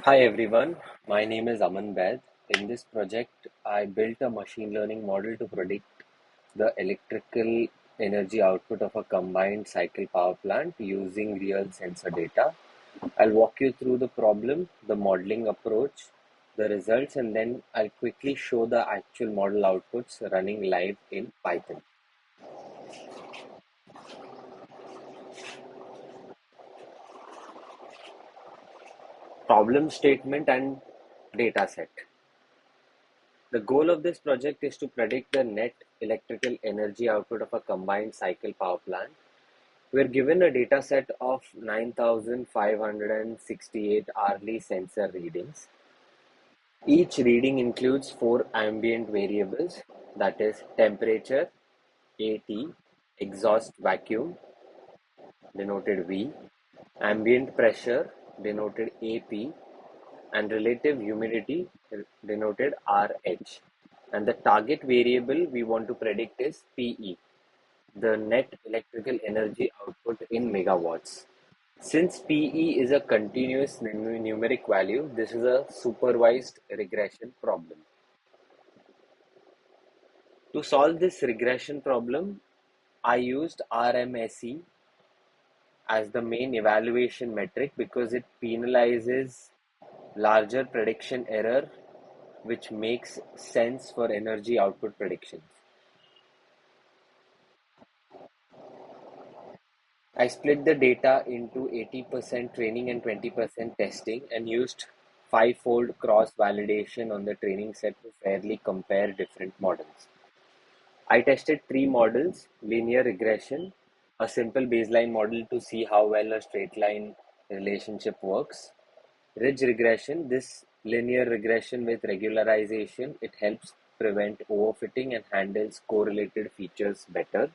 Hi everyone, my name is Aman Baid. In this project, I built a machine learning model to predict the electrical energy output of a combined cycle power plant using real sensor data. I'll walk you through the problem, the modeling approach, the results, and then I'll quickly show the actual model outputs running live in Python. Problem statement and data set. The goal of this project is to predict the net electrical energy output of a combined cycle power plant. We're given a data set of 9,568 hourly sensor readings. Each reading includes four ambient variables, that is temperature, AT, exhaust vacuum, denoted V, ambient pressure, denoted AP, and relative humidity, denoted RH. And the target variable we want to predict is PE, the net electrical energy output in megawatts. Since PE is a continuous numeric value, this is a supervised regression problem. To solve this regression problem, I used RMSE as the main evaluation metric because it penalizes larger prediction error, which makes sense for energy output predictions. I split the data into 80% training and 20% testing and used five-fold cross-validation on the training set to fairly compare different models. I tested three models: linear regression, a simple baseline model to see how well a straight line relationship works; ridge regression, this linear regression with regularization, it helps prevent overfitting and handles correlated features better;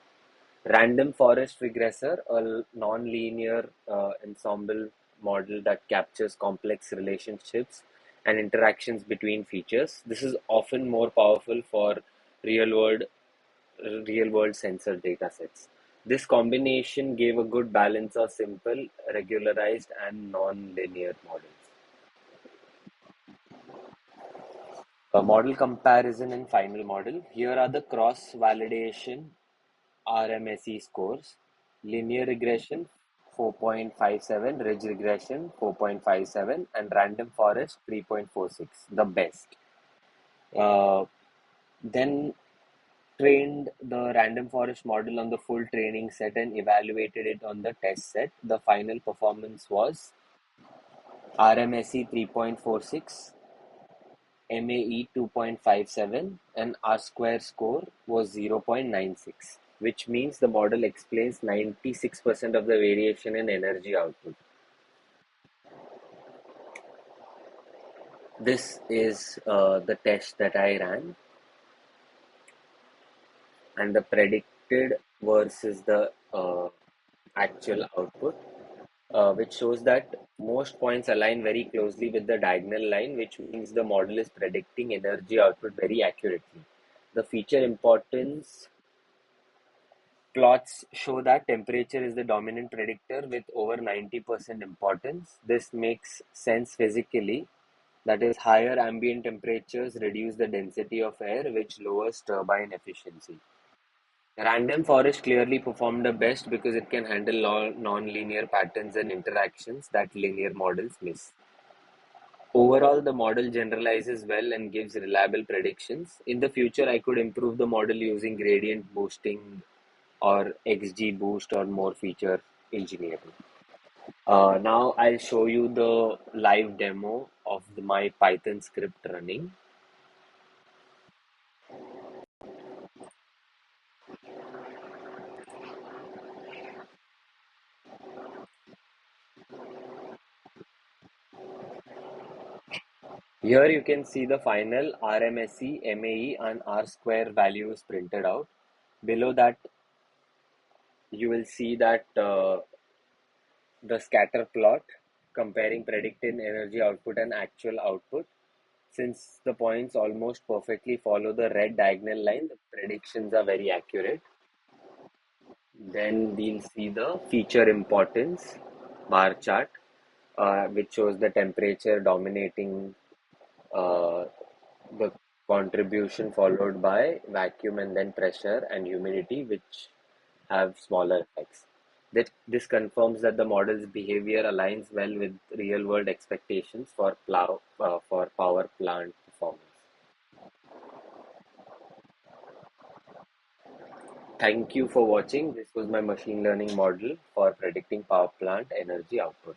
random forest regressor, a non-linear ensemble model that captures complex relationships and interactions between features. This is often more powerful for real world real world sensor datasets. This combination gave a good balance of simple, regularized, and non-linear models. A model comparison and final model. Here are the cross-validation RMSE scores. Linear regression 4.57, ridge regression 4.57, and random forest 3.46, the best. Uh, then trained the random forest model on the full training set and evaluated it on the test set. The final performance was RMSE 3.46, MAE 2.57, and R square score was 0.96, which means the model explains 96% of the variation in energy output. This is the test that I ran, and the predicted versus the actual output, which shows that most points align very closely with the diagonal line, which means the model is predicting energy output very accurately. The feature importance plots show that temperature is the dominant predictor with over 90% importance. This makes sense physically. That is, higher ambient temperatures reduce the density of air, which lowers turbine efficiency. Random forest clearly performed the best because it can handle non-linear patterns and interactions that linear models miss. Overall, the model generalizes well and gives reliable predictions. In the future, I could improve the model using gradient boosting or XGBoost or more feature engineering. Now I'll show you the live demo of my Python script running. Here you can see the final RMSE, MAE, and R square values printed out. Below that, you will see that the scatter plot comparing predicted energy output and actual output. Since the points almost perfectly follow the red diagonal line, the predictions are very accurate. Then we'll see the feature importance bar chart. which shows the temperature dominating uh, the contribution, followed by vacuum and then pressure and humidity, which have smaller effects. This confirms that the model's behavior aligns well with real-world expectations for power plant performance. Thank you for watching. This was my machine learning model for predicting power plant energy output.